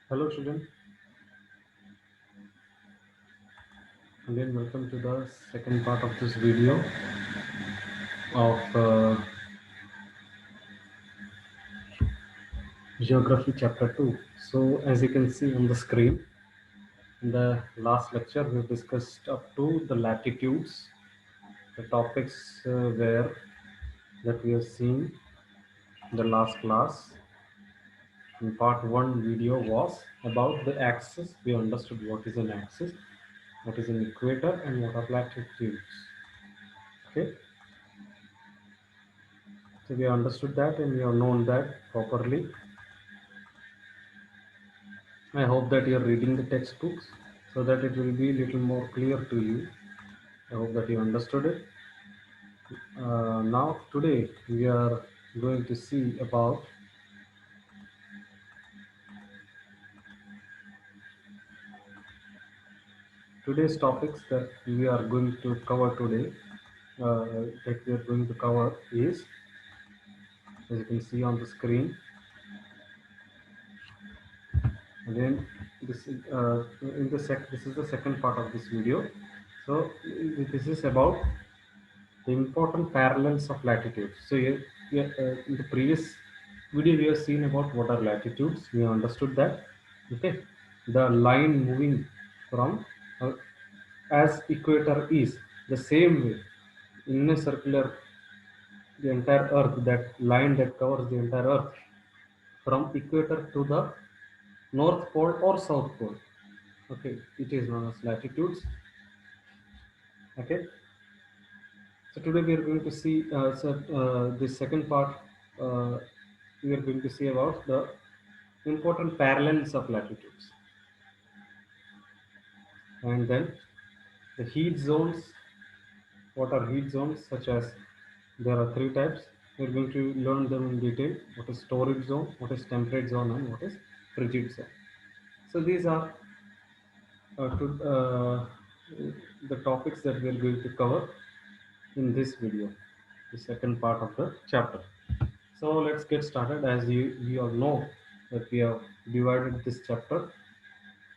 Hello children, again welcome to the second part of this video of Geography chapter 2. So as you can see on the screen, in the last lecture we discussed up to the latitudes, the topics where that we have seen in the last class. In part 1 video was about the axis. We understood what is an axis, what is an equator and what are latitudes. Okay. So we understood that and we have known that properly. I hope that you are reading the textbooks so that it will be a little more clear to you. I hope that you understood it. Now today we are going to see about today's topics that we are going to cover today. That we are going to cover is, as you can see on the screen, again this is this is the second part of this video. So this is about the important parallels of latitudes. So in the previous video we have seen about what are latitudes. We understood that. Okay, the line moving from as equator is the same way in a circular, the entire earth, that line that covers the entire earth from equator to the north pole or south pole. Okay, it is known as latitudes. Okay, so today we are going to see this second part. Uh, we are going to see about the important parallels of latitudes, and then the heat zones. What are heat zones? Such as there are three types. We are going to learn them in detail. What is torrid zone? What is temperate zone? And what is frigid zone? So these are the topics that we are going to cover in this video, the second part of the chapter. So let's get started. As we all know that we have divided this chapter,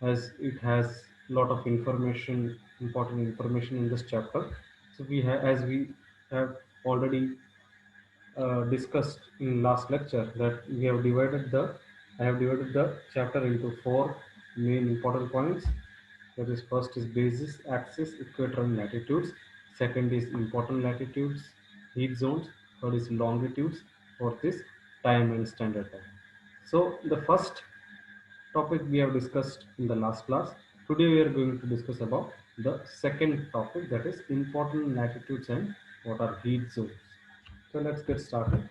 as it has a lot of information, important information in this chapter. So as we have already discussed in last lecture, that we have divided the I have divided the chapter into four main important points. That is, first is basis, axis, equator and latitudes. Second is important latitudes, heat zones. Third is longitudes. Fourth is time and standard time. So the first topic we have discussed in the last class. Today we are going to discuss about the second topic, that is important latitudes and what are heat zones. So let's get started.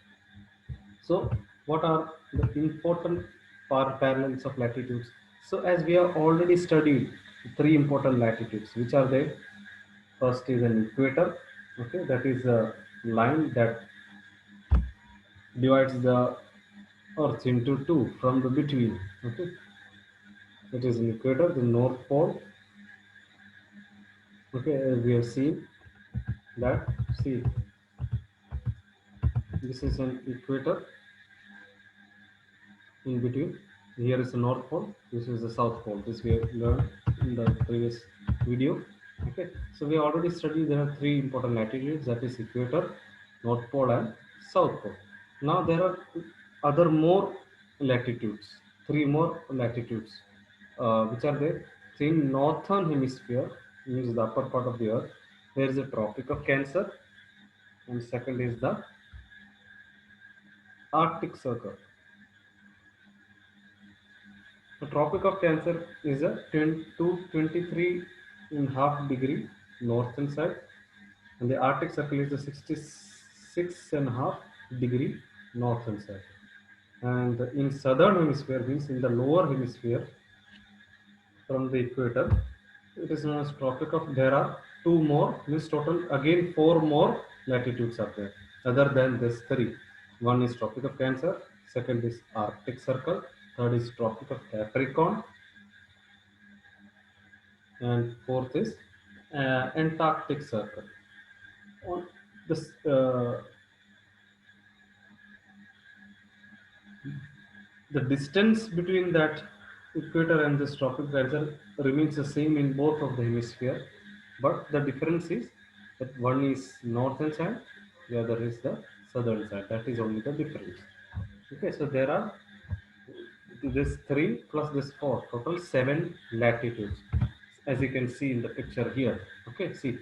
So what are the important parallels of latitudes? So as we have already studied three important latitudes, which are they? First is an equator. Okay, that is a line that divides the earth into two from the between. Okay, it is an equator, the north pole. Okay, as we have seen that, see, this is an equator. In between, here is the north pole, this is the south pole. This we have learned in the previous video. Okay, so we already studied there are three important latitudes, that is equator, north pole and south pole. Now there are other more latitudes, three more latitudes, which are there. So in northern hemisphere, means the upper part of the earth, there is a tropic of cancer, and second is the arctic circle. The Tropic of Cancer is a 10 to 23 and half degree northern side, and the Arctic Circle is a 66 and a half degree northern side. And in southern hemisphere, means in the lower hemisphere from the equator, it is known as Tropic of. There are two more, means total again four more latitudes are there other than this three. One is Tropic of Cancer, second is Arctic Circle, third is Tropic of Capricorn, and fourth is Antarctic Circle. On this, the distance between that equator and this tropic cancer remains the same in both of the hemisphere, but the difference is that one is northern side, the other is the southern side. That is only the difference. Okay, so there are this 3 plus this 4, total 7 latitudes, as you can see in the picture here. Okay, see,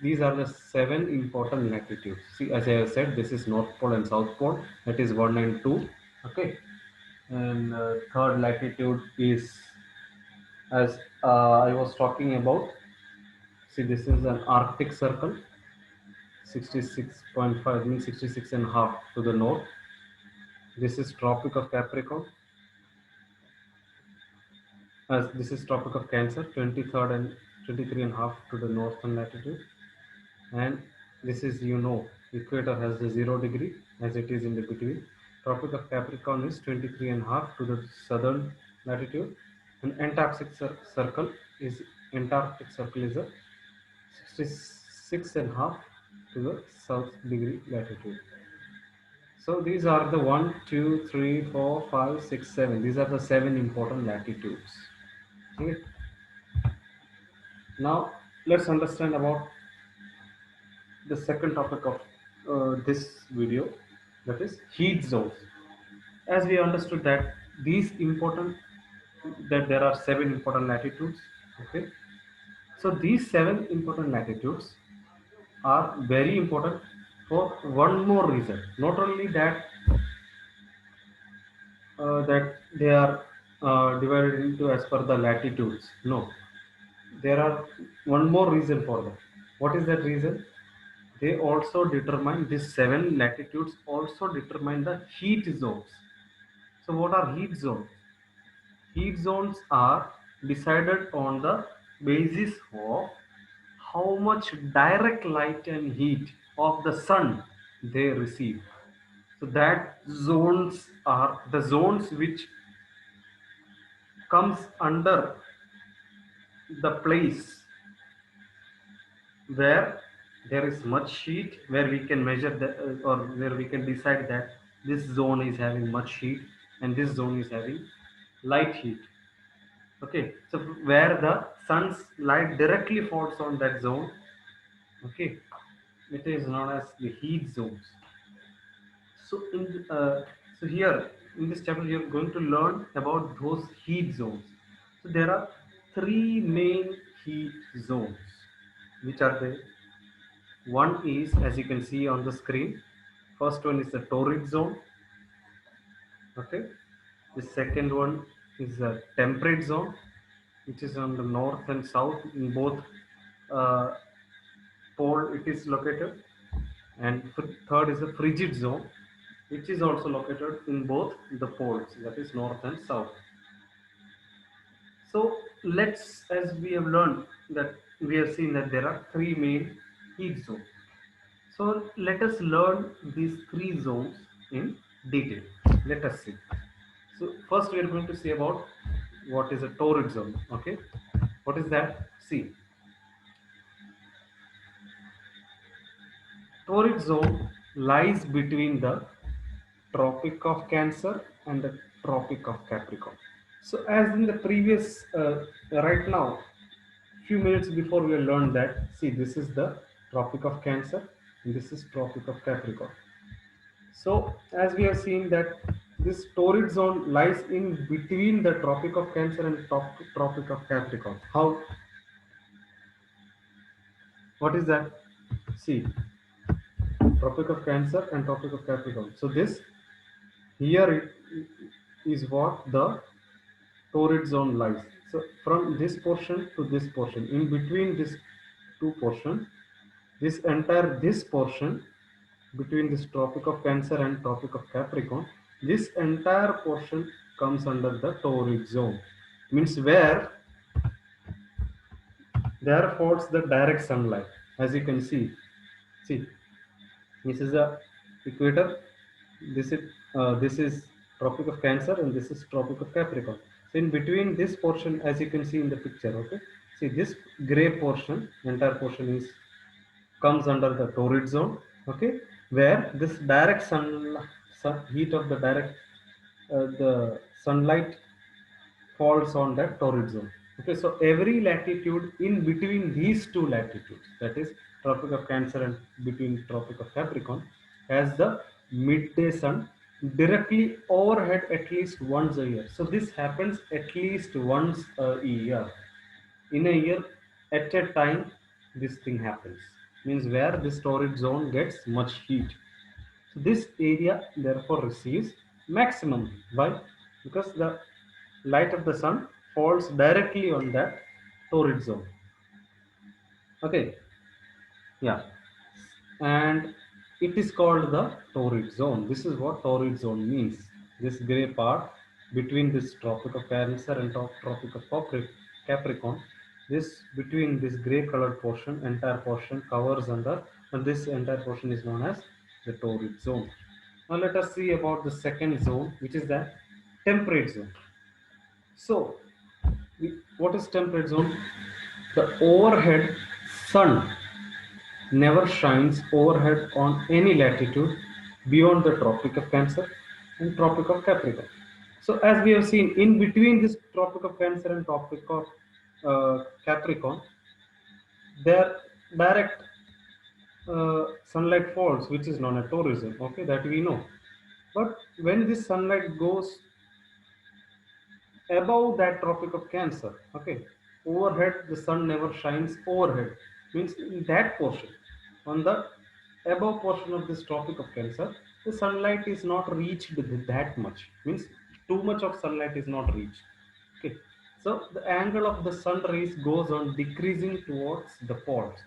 these are the 7 important latitudes. See, as I have said, this is North Pole and South Pole, that is 1 and 2. Okay, and third latitude is, as I was talking about, see, this is an Arctic Circle, 66.5 means 66 and a half to the north. This is Tropic of Capricorn, as this is Tropic of Cancer, 23rd and 23 and a half to the northern latitude. And this is, equator has the 0 degree as it is in the between. Tropic of Capricorn is 23 and a half to the southern latitude, and Antarctic Circle is a 66 and a half to the south degree latitude. So these are the 1, 2, 3, 4, 5, 6, 7. These are the 7 important latitudes. Okay. Now let's understand about the second topic of this video, that is heat zones. As we understood that these important, that there are 7 important latitudes. Okay, so these 7 important latitudes are very important for one more reason. Not only that they are divided into as per the latitudes. No, there are one more reason for that. What is that reason? They also determine, these 7 latitudes also determine the heat zones. So what are heat zones? Heat zones are decided on the basis of how much direct light and heat of the sun they receive. So that zones are the zones which comes under the place where there is much heat, where we can measure the or where we can decide that this zone is having much heat and this zone is having light heat. Okay, so where the sun's light directly falls on that zone, okay, it is known as the heat zones. So so here in this chapter you are going to learn about those heat zones. So there are 3 main heat zones. Which are they? One is, as you can see on the screen, first one is the torrid zone. Okay, the second one is the temperate zone, which is on the north and south in both uh, pole it is located, and third is the frigid zone, which is also located in both the poles, that is north and south. So let's, as we have learned that we have seen that there are 3 main heat zones. So let us learn these 3 zones in detail. Let us see. So first we are going to see about what is a torrid zone. Okay, what is that? See, torrid zone lies between the Tropic of Cancer and the Tropic of Capricorn. So as in the previous, right now, few minutes before we learned that, see, this is the Tropic of Cancer and this is Tropic of Capricorn. So as we have seen that this torrid zone lies in between the Tropic of Cancer and Tropic of Capricorn. How? What is that? See, Tropic of Cancer and Tropic of Capricorn. So this here is what the torrid zone lies. So from this portion to this portion, in between this two portion, this portion between this Tropic of Cancer and Tropic of Capricorn, this entire portion comes under the torrid zone. Means where there falls the direct sunlight. As you can see, this is the equator. This is Tropic of Cancer and this is Tropic of Capricorn. So in between this portion, as you can see in the picture, okay, see this gray portion, entire portion is comes under the torrid zone. Okay, where this direct heat of the direct the sunlight falls on that torrid zone. Okay, so every latitude in between these two latitudes, that is Tropic of Cancer and between Tropic of Capricorn, has the midday sun directly overhead at least once a year. So this happens at least once a year. In a year, at a time, this thing happens. Means where this torrid zone gets much heat. So this area therefore receives maximum heat. Why? Because the light of the sun falls directly on that torrid zone. Okay, yeah, and it is called the torrid zone. This is what torrid zone means. This gray part between this Tropic of Cancer and Tropic of Capricorn, this between this gray colored portion, entire portion covers under, and this entire portion is known as the torrid zone. Now let us see about the second zone, which is the temperate zone. So, what is temperate zone? The overhead sun never shines overhead on any latitude beyond the Tropic of Cancer and Tropic of Capricorn. So, as we have seen, in between this Tropic of Cancer and Tropic of Capricorn, their direct sunlight falls, which is known as tourism. Okay, that we know. But when this sunlight goes above that Tropic of Cancer, okay, overhead the sun never shines overhead, means in that portion, on the above portion of this Tropic of Cancer, the sunlight is not reached that much, means too much of sunlight is not reached. Okay, so the angle of the sun rays goes on decreasing towards the poles.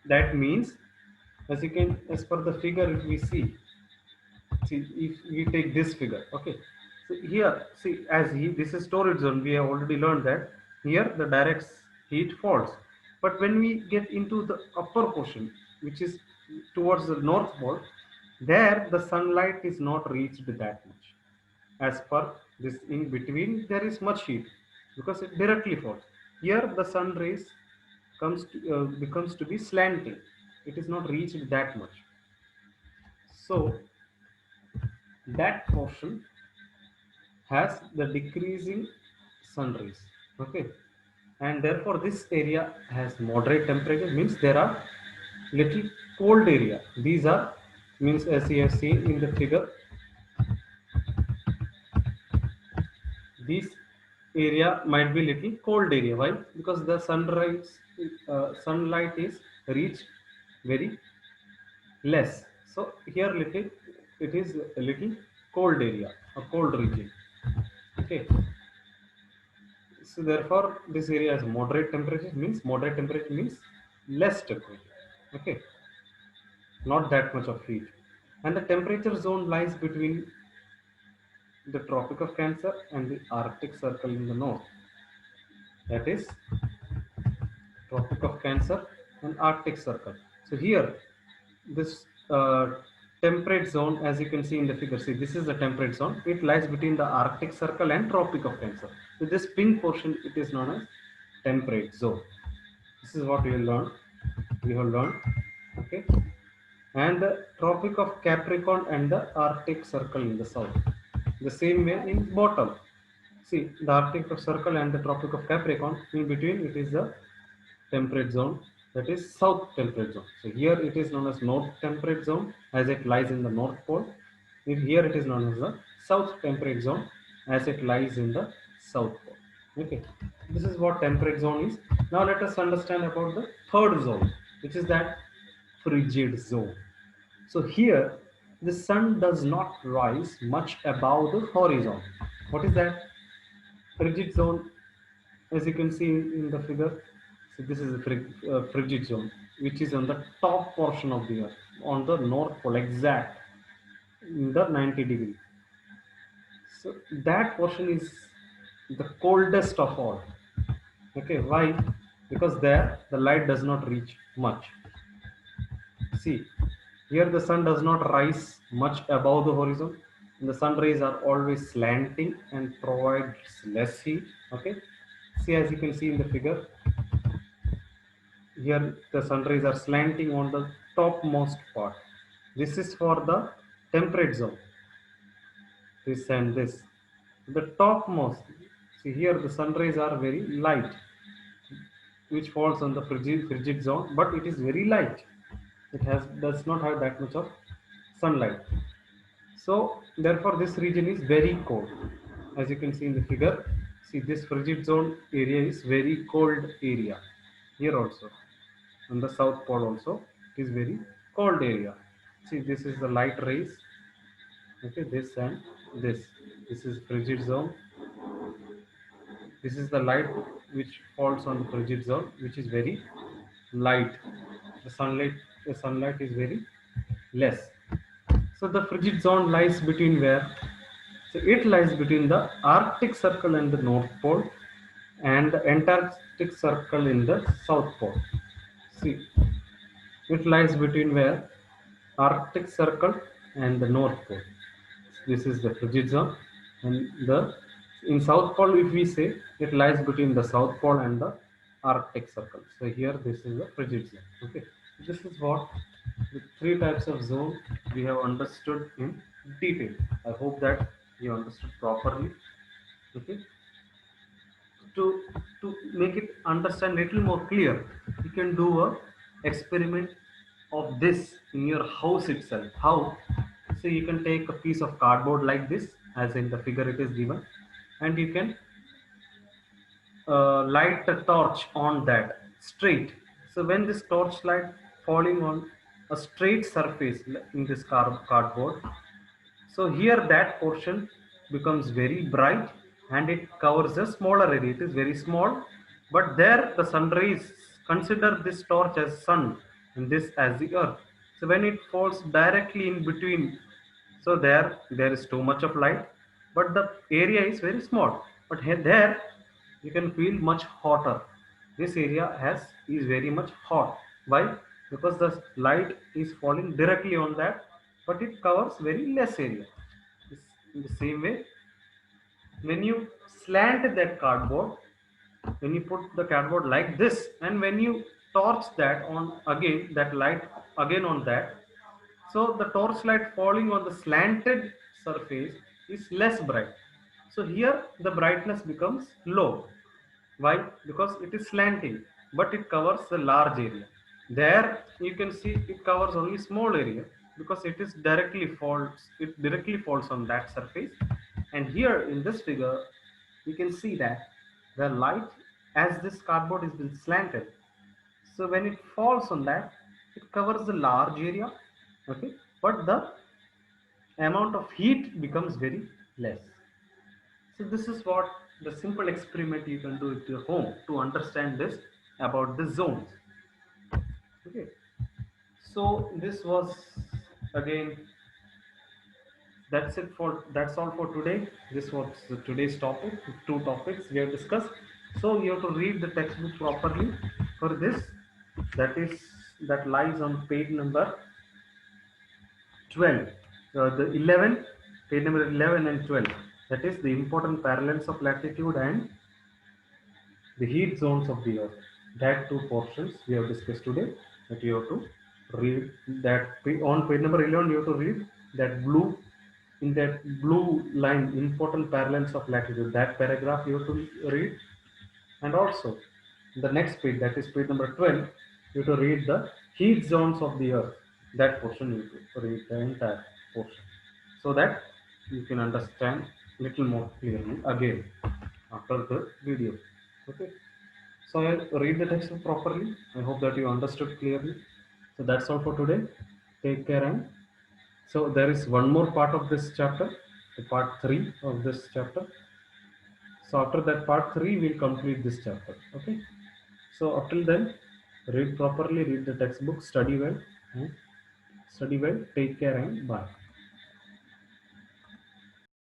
That means, as per the figure, if we see, if we take this figure, okay, so here, see, as this is storage zone, we have already learned that here the direct heat falls, but when we get into the upper portion, which is towards the north pole, there the sunlight is not reached that much. As per this, in between there is much heat because it directly falls. Here the sun rays becomes to be slanting, it is not reached that much. So that portion has the decreasing sun rays. Okay, and therefore this area has moderate temperature, means there are little cold area. These are, means as you have seen in the figure, this area might be little cold area. Why? Because the sunlight is reached very less. So here little, it is a little cold area, a cold region. Okay, so therefore this area has moderate temperature, means moderate temperature means less temperature. Okay, not that much of heat. And the temperature zone lies between the Tropic of Cancer and the Arctic Circle in the north. That is Tropic of Cancer and Arctic Circle. So here, this temperate zone, as you can see in the figure, see, this is the temperate zone. It lies between the Arctic Circle and Tropic of Cancer. So this pink portion, it is known as temperate zone. This is what we will learn. We have learned. Okay, and the Tropic of Capricorn and the Arctic Circle in the south. The same way in bottom. See, the Arctic Circle and the Tropic of Capricorn, in between it is the temperate zone, that is south temperate zone. So here it is known as north temperate zone as it lies in the north pole. Here it is known as the south temperate zone as it lies in the south pole. Okay, this is what temperate zone is. Now let us understand about the third zone, which is that frigid zone. So here the sun does not rise much above the horizon. What is that? Frigid zone, as you can see in the figure, so this is a frigid zone, which is on the top portion of the earth, on the north pole, exact in the 90 degree. So that portion is the coldest of all. Okay, why? Because there the light does not reach much. See, here the sun does not rise much above the horizon. And the sun rays are always slanting and provides less heat. Okay, see, as you can see in the figure, here the sun rays are slanting on the topmost part. This is for the temperate zone. This and this, the topmost. See here the sun rays are very light, which falls on the frigid zone, but it is very light. It does not have that much of sunlight. So therefore this region is very cold. As you can see in the figure, see this frigid zone area is very cold area. Here also, on the south pole also, it is very cold area. See, this is the light rays. Okay, this and this. This is frigid zone. This is the light which falls on the frigid zone, which is very light. The sunlight is very less. So the frigid zone lies between where? So it lies between the Arctic Circle and the North Pole, and the Antarctic Circle in the South Pole. See, it lies between where? Arctic Circle and the North Pole. This is the frigid zone, and the in South Pole, if we say, it lies between the South Pole and the Arctic Circle. So here this is the frigid zone. Okay, this is what the three types of zone we have understood in detail. I hope that you understood properly. Okay, to to make it understand little more clear, you can do a experiment of this in your house itself. How? So you can take a piece of cardboard like this, as in the figure it is given, and you can light a torch on that straight. So when this torch light falling on a straight surface in this cardboard, so here that portion becomes very bright and it covers a smaller area. It is very small, but there the sun rays, consider this torch as sun and this as the earth. So when it falls directly in between, so there is too much of light, but the area is very small. But here there you can feel much hotter. This area is very much hot. Why? Because the light is falling directly on that, but it covers very less area. In the same way, when you slant that cardboard, when you put the cardboard like this, and when you torch that on again, that light again on that, so the torch light falling on the slanted surface is less bright. So here the brightness becomes low. Why? Because it is slanting, but it covers a large area. There you can see it covers only small area because it directly falls on that surface. And here in this figure, you can see that the light, as this cardboard is been slanted, so when it falls on that, it covers a large area, okay, but the amount of heat becomes very less. So this is what the simple experiment you can do at your home to understand this about the zones. Okay. So this was again, that's all for today. This was today's topic. Two topics we have discussed. So you have to read the textbook properly for this. That lies on page number 12. The 11, page number 11 and 12. That is the important parallels of latitude and the heat zones of the earth. That two portions we have discussed today, that you have to read. That on page number 11 you have to read that blue, in that blue line, important parallels of latitude, that paragraph you have to read. And also the next page, that is page number 12, you have to read the heat zones of the earth. That portion you have to read the entire portion, so that you can understand little more clearly again after the video. Okay, so I'll read the text properly. I hope that you understood clearly. So that's all for today. Take care. And so there is one more part of this chapter, the part 3 of this chapter. So after that part 3, we'll complete this chapter. Okay. So up till then, read properly, read the textbook, study well. Take care and bye.